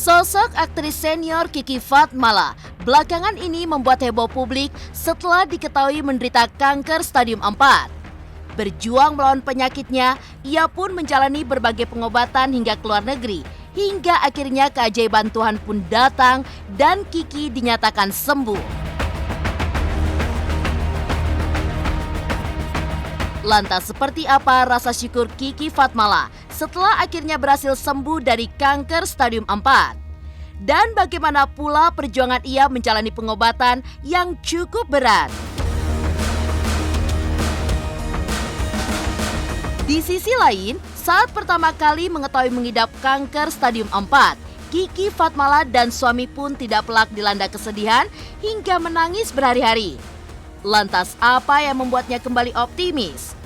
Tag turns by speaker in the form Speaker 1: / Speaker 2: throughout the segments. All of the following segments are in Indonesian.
Speaker 1: Sosok aktris senior Kiki Fatmala belakangan ini membuat heboh publik setelah diketahui menderita kanker stadium 4. Berjuang melawan penyakitnya, ia pun menjalani berbagai pengobatan hingga ke luar negeri. Hingga akhirnya keajaiban Tuhan pun datang dan Kiki dinyatakan sembuh. Lantas seperti apa rasa syukur Kiki Fatmala setelah akhirnya berhasil sembuh dari kanker stadium 4? Dan bagaimana pula perjuangan ia menjalani pengobatan yang cukup berat? Di sisi lain, saat pertama kali mengetahui mengidap kanker stadium 4, Kiki Fatmala dan suami pun tidak pelak dilanda kesedihan hingga menangis berhari-hari. Lantas apa yang membuatnya kembali optimis?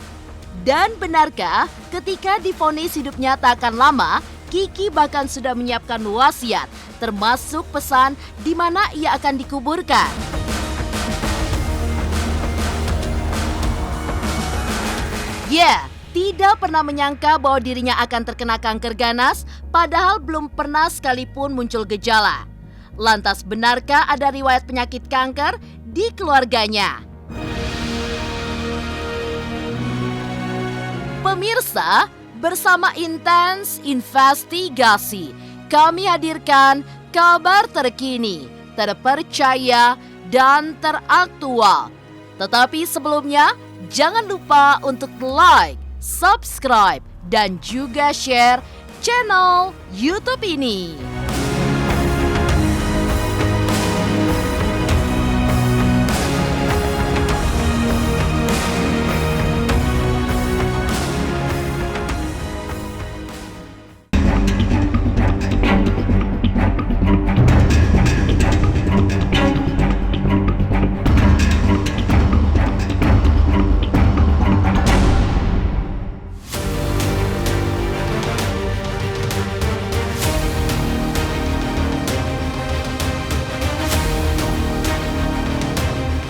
Speaker 1: Dan benarkah ketika divonis hidupnya tak akan lama, Kiki bahkan sudah menyiapkan wasiat, termasuk pesan di mana ia akan dikuburkan? Tidak pernah menyangka bahwa dirinya akan terkena kanker ganas, padahal belum pernah sekalipun muncul gejala. Lantas benarkah ada riwayat penyakit kanker di keluarganya? Pemirsa, bersama Intens Investigasi, kami hadirkan kabar terkini, terpercaya, dan teraktual. Tetapi sebelumnya, jangan lupa untuk like, subscribe, dan juga share channel YouTube ini.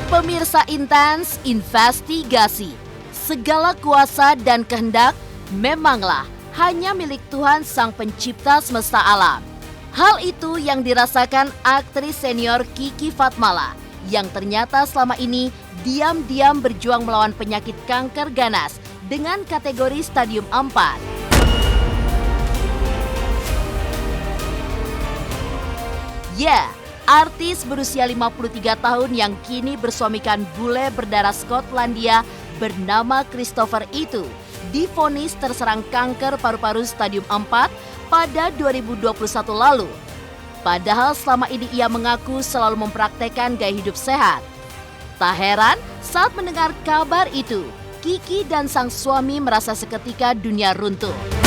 Speaker 1: Pemirsa Intens Investigasi, segala kuasa dan kehendak memanglah hanya milik Tuhan Sang Pencipta semesta alam. Hal itu yang dirasakan aktris senior Kiki Fatmala yang ternyata selama ini diam-diam berjuang melawan penyakit kanker ganas dengan kategori stadium 4. Artis berusia 53 tahun yang kini bersuamikan bule berdarah Skotlandia bernama Christopher itu divonis terserang kanker paru-paru stadium 4 pada 2021 lalu. Padahal selama ini ia mengaku selalu mempraktekkan gaya hidup sehat. Tak heran saat mendengar kabar itu, Kiki dan sang suami merasa seketika dunia runtuh.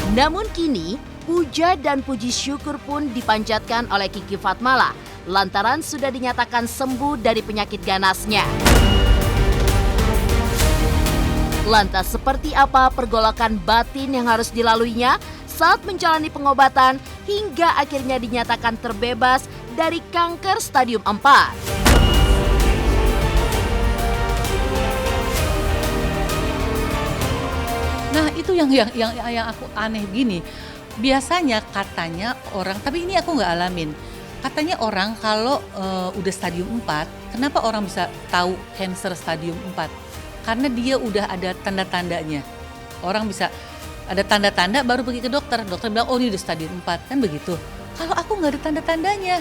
Speaker 1: Namun kini, puja dan puji syukur pun dipanjatkan oleh Kiki Fatmala lantaran sudah dinyatakan sembuh dari penyakit ganasnya. Lantas seperti apa pergolakan batin yang harus dilaluinya saat menjalani pengobatan hingga akhirnya dinyatakan terbebas dari kanker stadium 4?
Speaker 2: Nah itu yang aku aneh gini. Biasanya katanya orang, tapi ini aku nggak alamin. Katanya orang kalau udah stadium 4, kenapa orang bisa tahu cancer stadium 4? Karena dia udah ada tanda-tandanya. Orang bisa ada tanda-tanda baru pergi ke dokter. Dokter bilang, oh ini udah stadium 4, kan begitu. Kalau aku nggak ada tanda-tandanya.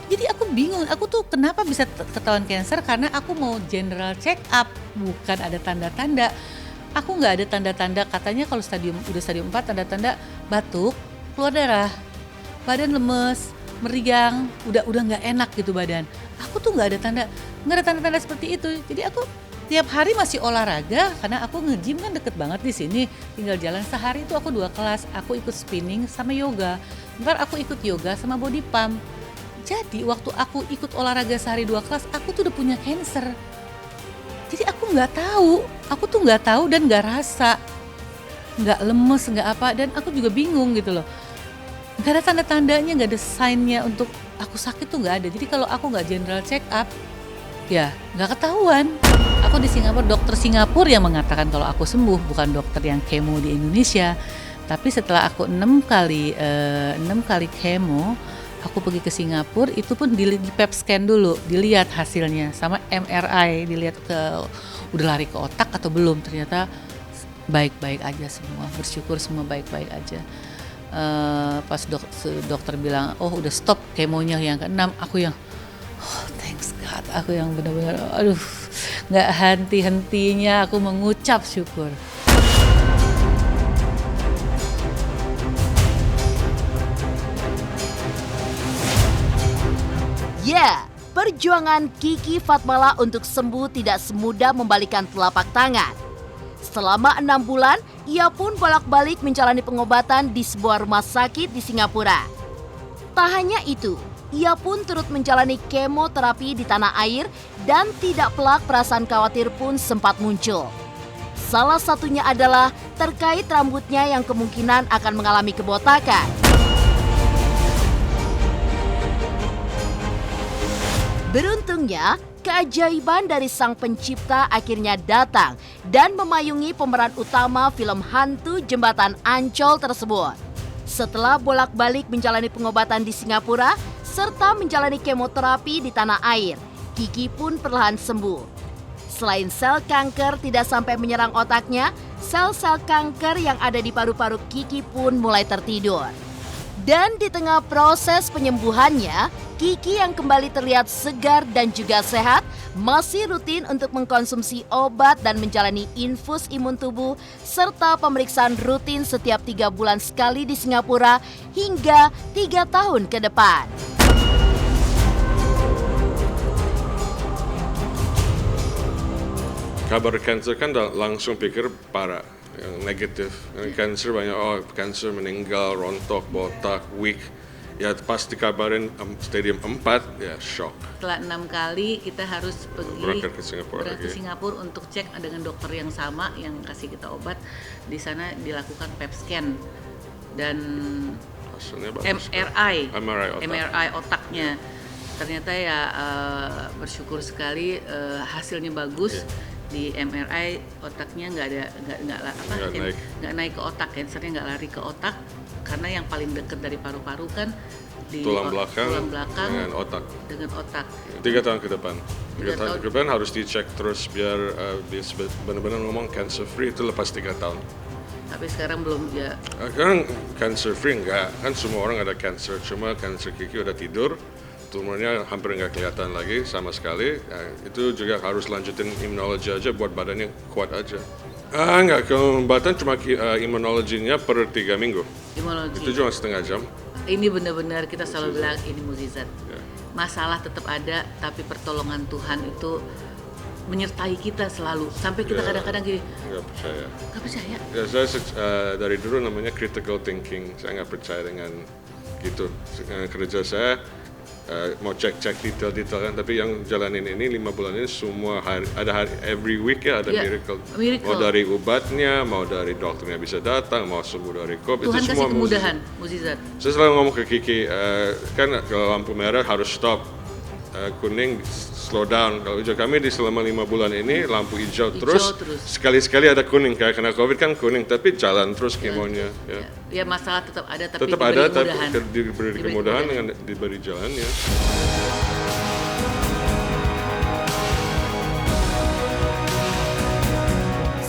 Speaker 2: Jadi aku bingung, aku tuh kenapa bisa ketahuan cancer karena aku mau general check up, bukan ada tanda-tanda. Aku nggak ada tanda-tanda, katanya kalau udah stadium 4 tanda-tanda batuk, keluar darah, badan lemes, meriang, udah nggak enak gitu badan. Aku tuh nggak ada tanda-tanda seperti itu. Jadi aku tiap hari masih olahraga karena aku nge-gym kan deket banget di sini. Tinggal jalan sehari itu aku 2 kelas, aku ikut spinning sama yoga. Ntar aku ikut yoga sama body pump. Jadi waktu aku ikut olahraga sehari 2 kelas, aku tuh udah punya cancer. Jadi aku nggak tahu dan nggak rasa, nggak lemes, nggak apa, dan aku juga bingung gitu loh. Nggak ada tanda-tandanya, nggak ada sign-nya untuk aku sakit tuh nggak ada. Jadi kalau aku nggak general check up, Ya, nggak ketahuan. Aku di Singapura, dokter Singapura yang mengatakan kalau aku sembuh, bukan dokter yang kemo di Indonesia. Tapi setelah aku 6 kali kemo, aku pergi ke Singapura, itu pun di PET scan dulu, dilihat hasilnya, sama MRI, dilihat udah lari ke otak atau belum. Ternyata baik-baik aja semua, bersyukur semua baik-baik aja. Pas dokter bilang, oh udah stop kemonya yang ke-6, aku yang oh thanks God, aku yang benar-benar aduh nggak henti-hentinya aku mengucap syukur.
Speaker 1: Ya, perjuangan Kiki Fatmala untuk sembuh tidak semudah membalikan telapak tangan. Selama 6 bulan, ia pun bolak-balik menjalani pengobatan di sebuah rumah sakit di Singapura. Tak hanya itu, ia pun turut menjalani kemoterapi di tanah air dan tidak pelak perasaan khawatir pun sempat muncul. Salah satunya adalah terkait rambutnya yang kemungkinan akan mengalami kebotakan. Beruntungnya, keajaiban dari sang pencipta akhirnya datang dan memayungi pemeran utama film hantu Jembatan Ancol tersebut. Setelah bolak-balik menjalani pengobatan di Singapura serta menjalani kemoterapi di tanah air, Kiki pun perlahan sembuh. Selain sel kanker tidak sampai menyerang otaknya, sel-sel kanker yang ada di paru-paru Kiki pun mulai tertidur. Dan di tengah proses penyembuhannya, Kiki yang kembali terlihat segar dan juga sehat, masih rutin untuk mengkonsumsi obat dan menjalani infus imun tubuh, serta pemeriksaan rutin setiap 3 bulan sekali di Singapura hingga 3 tahun ke depan.
Speaker 3: Kabar kanker kan langsung pikir parah, yang negatif. Kanker banyak, kanker meninggal, rontok, botak, weak. Ya pas dikabarin stadium 4, ya shock.
Speaker 2: Setelah 6 kali kita harus pergi
Speaker 3: Berangkat ke
Speaker 2: Singapura untuk cek dengan dokter yang sama yang kasih kita obat. Di sana dilakukan PET scan dan MRI otaknya. Ternyata ya bersyukur sekali hasilnya bagus. Di MRI otaknya nggak naik ke otak, kansernya nggak lari ke otak karena yang paling dekat dari paru-paru kan di
Speaker 3: tulang belakang dengan otak. 3 tahun ke depan. 3 tahun ke depan harus dicek terus biar benar-benar ngomong cancer free itu lepas 3 tahun.
Speaker 2: Tapi sekarang belum ya.
Speaker 3: Sekarang cancer free enggak, kan semua orang ada cancer, cuma cancer Kiki udah tidur. Tumornya hampir nggak kelihatan lagi sama sekali. Itu juga harus lanjutin imunologi aja buat badannya kuat aja. Nggak, keobatan cuma imunologinya per 3 minggu.
Speaker 2: Imunologi.
Speaker 3: Itu cuma setengah jam.
Speaker 2: Ini benar-benar kita selalu bilang ini mukjizat.
Speaker 3: Ya.
Speaker 2: Masalah tetap ada, tapi pertolongan Tuhan itu menyertai kita selalu. Sampai kita kadang-kadang gini.
Speaker 3: Nggak percaya.
Speaker 2: Nggak percaya?
Speaker 3: Ya, saya dari dulu namanya critical thinking. Saya nggak percaya dengan gitu. Kerja saya mau cek detail-detail kan, tapi yang jalanin ini 5 bulan ini semua hari, every week ya ada miracle. Mau dari obatnya, mau dari dokternya bisa datang, mau sembuh dari COVID.
Speaker 2: Tuhan
Speaker 3: itu
Speaker 2: kasih
Speaker 3: semua
Speaker 2: kemudahan, mukjizat.
Speaker 3: Saya selalu ngomong ke Kiki, kan kalau lampu merah harus stop, kuning slow down. Kalau hijau kami di selama 5 bulan ini lampu hijau terus. Sekali-sekali ada kuning, kayak kena COVID kan kuning, tapi jalan terus kemonya.
Speaker 2: Ya masalah tetap ada, tapi
Speaker 3: tetap
Speaker 2: diberi
Speaker 3: ada,
Speaker 2: kemudahan.
Speaker 3: tapi diberi kemudahan dengan diberi jalannya.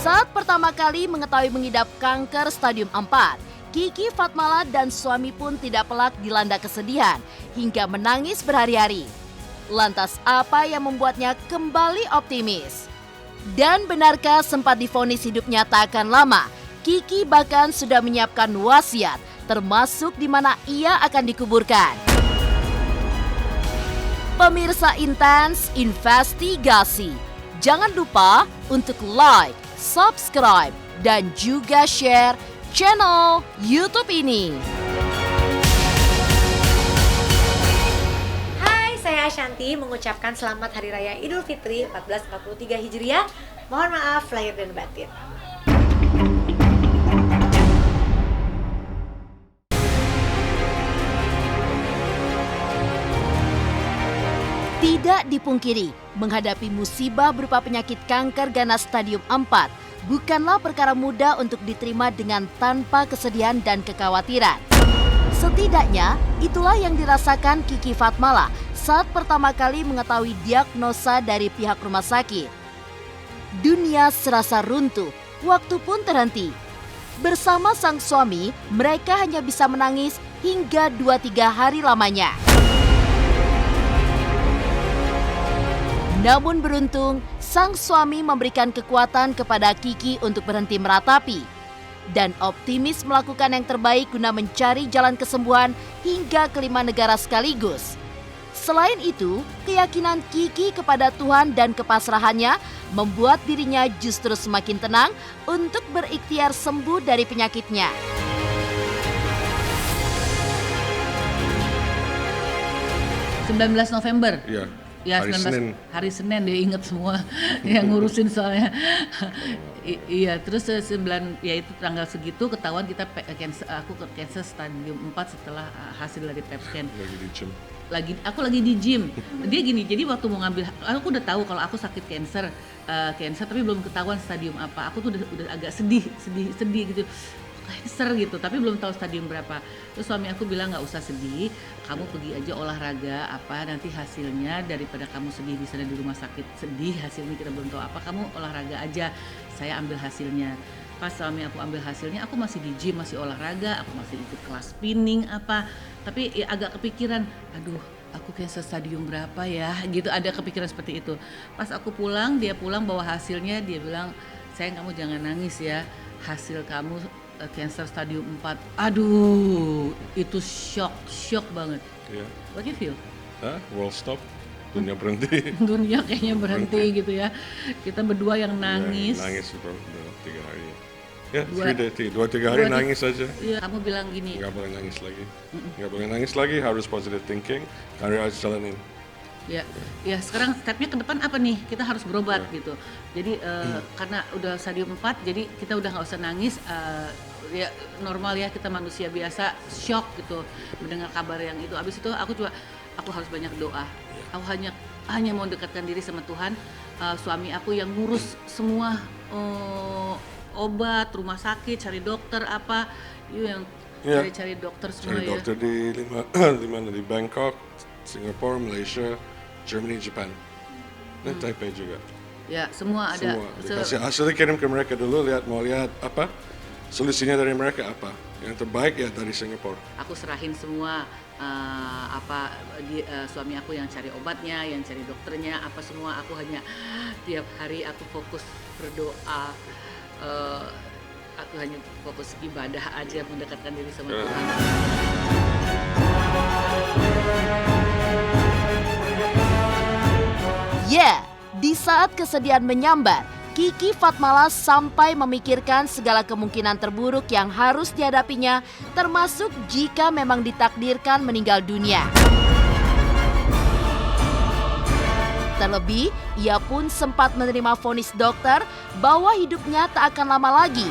Speaker 1: Saat pertama kali mengetahui mengidap kanker stadium 4, Kiki Fatmala dan suami pun tidak pelak dilanda kesedihan hingga menangis berhari-hari. Lantas apa yang membuatnya kembali optimis? Dan benarkah sempat divonis hidupnya tak akan lama? Kiki bahkan sudah menyiapkan wasiat, termasuk di mana ia akan dikuburkan. Pemirsa Intens Investigasi, jangan lupa untuk like, subscribe, dan juga share channel YouTube ini.
Speaker 4: Hai, saya Ashanti mengucapkan selamat Hari Raya Idul Fitri 1443 Hijriah. Mohon maaf lahir dan batin.
Speaker 1: Tidak dipungkiri, menghadapi musibah berupa penyakit kanker ganas stadium 4 bukanlah perkara mudah untuk diterima dengan tanpa kesedihan dan kekhawatiran. Setidaknya, itulah yang dirasakan Kiki Fatmala saat pertama kali mengetahui diagnosa dari pihak rumah sakit. Dunia serasa runtuh, waktu pun terhenti. Bersama sang suami, mereka hanya bisa menangis hingga 2-3 hari lamanya. Namun beruntung, sang suami memberikan kekuatan kepada Kiki untuk berhenti meratapi dan optimis melakukan yang terbaik guna mencari jalan kesembuhan hingga kelima negara sekaligus. Selain itu, keyakinan Kiki kepada Tuhan dan kepasrahannya membuat dirinya justru semakin tenang untuk berikhtiar sembuh dari penyakitnya.
Speaker 2: November.
Speaker 3: Iya.
Speaker 2: Ya,
Speaker 3: Hari
Speaker 2: 19
Speaker 3: Senin.
Speaker 2: hari Senin dia inget semua yang ngurusin soalnya. Iya, terus ya itu tanggal segitu ketahuan kita aku ke cancer stadium 4 setelah hasil dari PET scan.
Speaker 3: Lagi di gym.
Speaker 2: Aku lagi di gym. Dia gini, jadi waktu mau ngambil, aku udah tahu kalau aku sakit cancer tapi belum ketahuan stadium apa. Aku tuh udah agak sedih gitu. Cancer gitu, tapi belum tahu stadium berapa. Terus suami aku bilang nggak usah sedih, kamu pergi aja olahraga apa nanti hasilnya daripada kamu sedih di sana di rumah sakit sedih hasilnya kita belum tahu apa, kamu olahraga aja. Saya ambil hasilnya. Pas suami aku ambil hasilnya, aku masih di gym, masih olahraga, aku masih ikut kelas spinning apa. Tapi ya agak kepikiran, aduh aku cancer stadium berapa ya gitu, ada kepikiran seperti itu. Pas aku pulang, dia pulang bawa hasilnya, dia bilang, sayang kamu jangan nangis ya, hasil kamu cancer stadium 4. Aduh, itu shock banget.
Speaker 3: Iya.
Speaker 2: What do you feel?
Speaker 3: World stop. Dunia berhenti.
Speaker 2: Dunia kayaknya berhenti gitu ya. Kita berdua yang nangis.
Speaker 3: Ya, nangis bro, 3 hari. Ya, 2-3 hari
Speaker 2: Dua-
Speaker 3: nangis aja.
Speaker 2: Iya, kamu bilang gini,
Speaker 3: Nggak boleh nangis lagi. Nggak boleh nangis lagi, harus positive thinking, harus jalanin.
Speaker 2: ya sekarang stepnya ke depan apa nih? Kita harus berobat gitu. Jadi karena udah stadium 4, jadi kita udah nggak usah nangis. Ya normal ya, kita manusia biasa shock gitu mendengar kabar yang itu. Abis itu aku harus banyak doa. Aku hanya mau dekatkan diri sama Tuhan. Suami aku yang ngurus semua obat, rumah sakit, cari dokter apa, yang cari dokter semua.
Speaker 3: Cari dokter di di Bangkok, Singapura, Malaysia, Germany, Japan, dan Taipei juga.
Speaker 2: Ya semua ada.
Speaker 3: Dikasih hasilnya, kirim ke mereka dulu, mau lihat apa solusinya dari mereka apa. Yang terbaik ya dari Singapura.
Speaker 2: Aku serahin semua suami aku yang cari obatnya, yang cari dokternya, apa semua. Aku hanya tiap hari aku fokus berdoa. Aku hanya fokus ibadah aja, mendekatkan diri sama Tuhan.
Speaker 1: Ya, di saat kesedihan menyambar, Kiki Fatmala sampai memikirkan segala kemungkinan terburuk yang harus dihadapinya, termasuk jika memang ditakdirkan meninggal dunia. Terlebih, ia pun sempat menerima vonis dokter bahwa hidupnya tak akan lama lagi.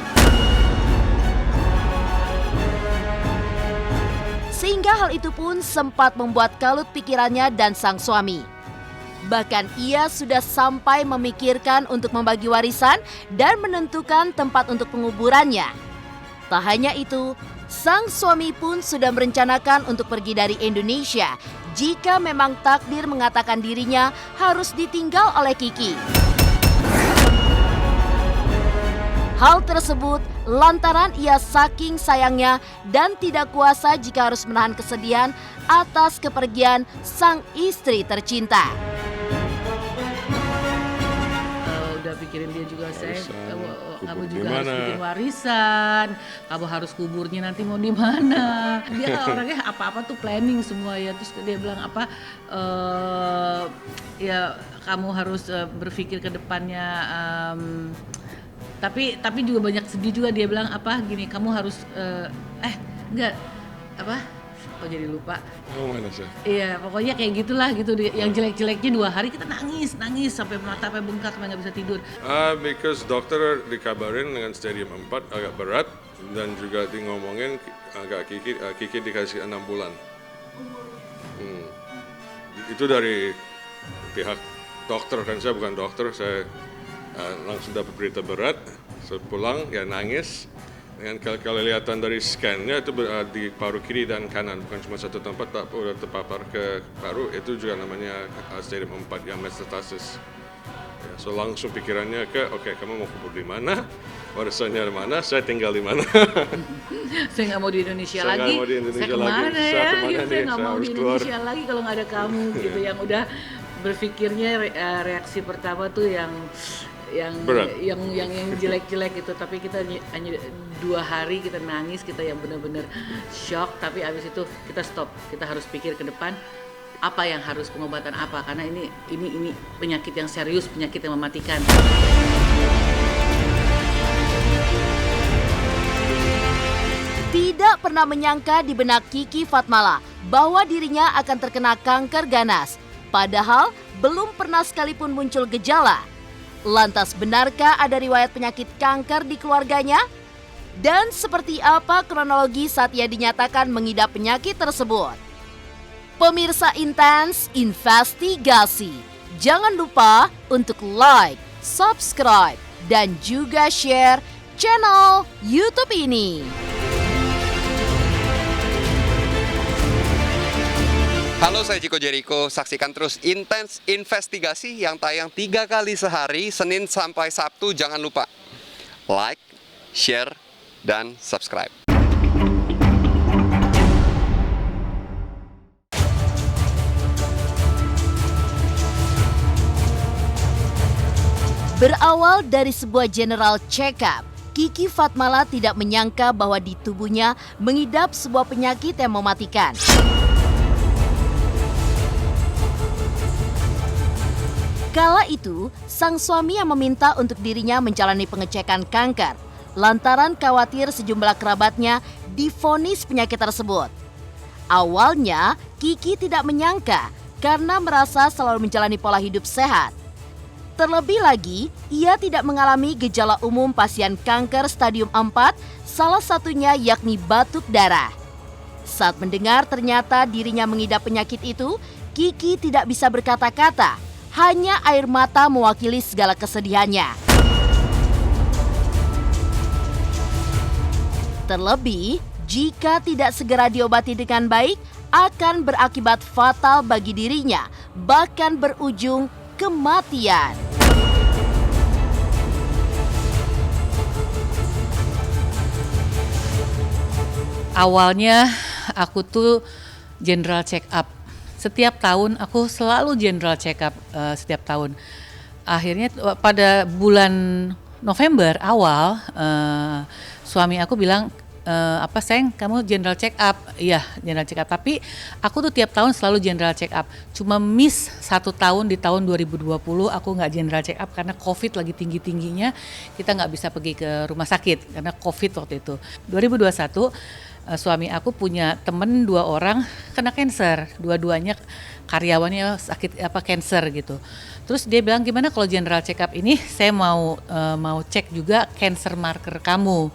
Speaker 1: Sehingga hal itu pun sempat membuat kalut pikirannya dan sang suami. Bahkan ia sudah sampai memikirkan untuk membagi warisan dan menentukan tempat untuk penguburannya. Tak hanya itu, sang suami pun sudah merencanakan untuk pergi dari Indonesia jika memang takdir mengatakan dirinya harus ditinggal oleh Kiki. Hal tersebut lantaran ia saking sayangnya dan tidak kuasa jika harus menahan kesedihan atas kepergian sang istri tercinta.
Speaker 2: Udah pikirin dia juga, saya kamu juga
Speaker 3: dimana?
Speaker 2: harus bikin warisan, kamu harus kuburnya nanti mau di mana. Dia orangnya apa-apa tuh planning semua ya. Terus dia bilang apa, ya kamu harus berpikir ke depannya. Tapi juga banyak sedih juga, dia bilang apa gini, kamu harus enggak apa. Oh jadi lupa.
Speaker 3: Oh mana sih?
Speaker 2: Iya pokoknya kayak gitulah gitu. Yang jelek-jeleknya 2 hari kita nangis sampai mata sampai bengkak sampai nggak bisa tidur.
Speaker 3: Because dokter dikabarin dengan stadium 4 agak berat dan juga di ngomongin agak Kiki dikasih 6 bulan. Itu dari pihak dokter, kan saya bukan dokter, saya langsung dapat berita berat, saya pulang ya nangis. Dengan kelihatan dari scan-nya itu di paru kiri dan kanan, bukan cuma satu tempat, tapi udah terpapar ke paru, itu juga namanya stadium 4 yang metastasis. Ya, so langsung pikirannya oke, kamu mau kubur di mana, warisannya di mana, saya tinggal di mana.
Speaker 2: Saya nggak mau di Indonesia
Speaker 3: Saya
Speaker 2: lagi.
Speaker 3: nggak mau di Indonesia
Speaker 2: saya kemana
Speaker 3: lagi.
Speaker 2: ya?
Speaker 3: Saya kemana
Speaker 2: Gitu,
Speaker 3: nih?
Speaker 2: saya nggak
Speaker 3: Saya
Speaker 2: mau di
Speaker 3: harus keluar.
Speaker 2: Indonesia lagi kalau nggak ada kamu gitu. Yang udah berpikirnya reaksi pertama tuh yang
Speaker 3: Berat.
Speaker 2: yang jelek-jelek gitu. Tapi kita hanya 2 hari kita nangis, kita yang benar-benar shock. Tapi abis itu kita stop. Kita harus pikir ke depan apa yang harus pengobatan apa, karena ini penyakit yang serius, penyakit yang mematikan.
Speaker 1: Tidak pernah menyangka di benak Kiki Fatmala bahwa dirinya akan terkena kanker ganas. Padahal belum pernah sekalipun muncul gejala. Lantas benarkah ada riwayat penyakit kanker di keluarganya? Dan seperti apa kronologi saat ia dinyatakan mengidap penyakit tersebut? Pemirsa Intens Investigasi, jangan lupa untuk like, subscribe, dan juga share channel YouTube ini.
Speaker 5: Halo, saya Chico Jericho. Saksikan terus Intens Investigasi yang tayang 3 kali sehari, Senin sampai Sabtu. Jangan lupa like, share, dan subscribe.
Speaker 1: Berawal dari sebuah general check-up, Kiki Fatmala tidak menyangka bahwa di tubuhnya mengidap sebuah penyakit yang mematikan. Kala itu, sang suami yang meminta untuk dirinya menjalani pengecekan kanker, lantaran khawatir sejumlah kerabatnya divonis penyakit tersebut. Awalnya, Kiki tidak menyangka karena merasa selalu menjalani pola hidup sehat. Terlebih lagi, ia tidak mengalami gejala umum pasien kanker stadium 4, salah satunya yakni batuk darah. Saat mendengar ternyata dirinya mengidap penyakit itu, Kiki tidak bisa berkata-kata, hanya air mata mewakili segala kesedihannya. Terlebih, jika tidak segera diobati dengan baik, akan berakibat fatal bagi dirinya, bahkan berujung kematian.
Speaker 2: Awalnya aku tuh general check up. Setiap tahun aku selalu general check up setiap tahun. Akhirnya pada bulan November awal suami aku bilang, sayang, kamu general check up? Iya, general check up. Tapi aku tuh tiap tahun selalu general check up. Cuma miss 1 tahun di tahun 2020 aku nggak general check up karena COVID lagi tinggi-tingginya. Kita nggak bisa pergi ke rumah sakit karena COVID waktu itu. 2021 suami aku punya temen 2 orang kena cancer. Dua-duanya karyawannya sakit cancer gitu. Terus dia bilang, gimana kalau general check up ini saya mau cek juga cancer marker kamu.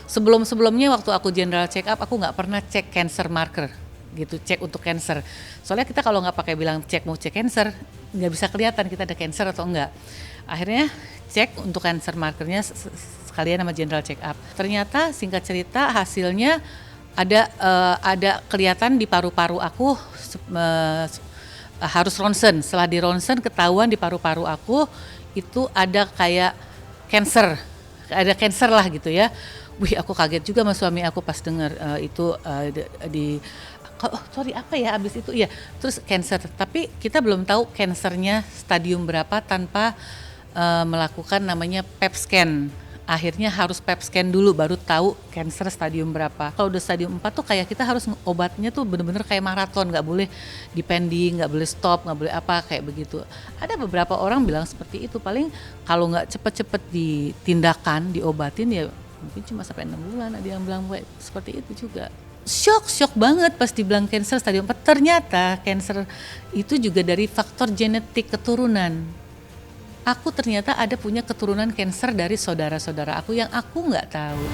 Speaker 2: Sebelumnya waktu aku general check up, aku nggak pernah cek cancer marker gitu, cek untuk cancer. Soalnya kita kalau nggak pakai bilang mau cek cancer, nggak bisa kelihatan kita ada cancer atau enggak. Akhirnya cek untuk cancer markernya sekalian sama general check up. Ternyata singkat cerita hasilnya ada kelihatan di paru-paru aku, harus ronsen. Setelah di ronsen ketahuan di paru-paru aku itu ada kayak cancer, ada cancer lah gitu ya. Wih, aku kaget juga sama suami aku pas dengar abis itu ya, terus cancer. Tapi kita belum tahu cancernya stadium berapa tanpa melakukan namanya PET scan. Akhirnya harus PET scan dulu baru tahu cancer stadium berapa. Kalau udah stadium 4 tuh kayak kita harus obatnya tuh bener-bener kayak maraton, nggak boleh depending, nggak boleh stop, nggak boleh apa kayak begitu. Ada beberapa orang bilang seperti itu. Paling kalau nggak cepet-cepet ditindakan, diobatin ya mungkin cuma sampai 6 bulan. Ada yang bilang seperti itu juga. Shock banget pas dibilang cancer stadium 4. Ternyata cancer itu juga dari faktor genetik keturunan. Aku ternyata ada punya keturunan cancer dari saudara-saudara aku yang aku nggak tahu.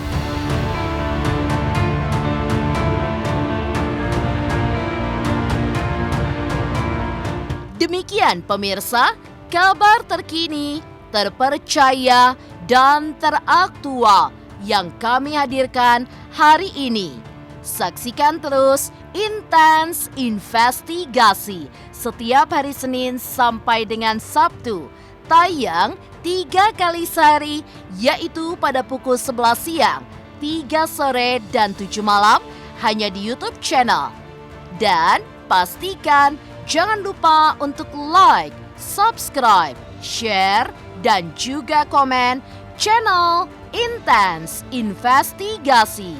Speaker 1: Demikian pemirsa, kabar terkini, terpercaya, dan teraktual yang kami hadirkan hari ini. Saksikan terus Intens Investigasi setiap hari Senin sampai dengan Sabtu. Tayang 3 kali sehari, yaitu pada pukul 11 siang, 3 sore, dan 7 malam hanya di YouTube channel. Dan pastikan jangan lupa untuk like, subscribe, share, dan juga komen channel Intens Investigasi.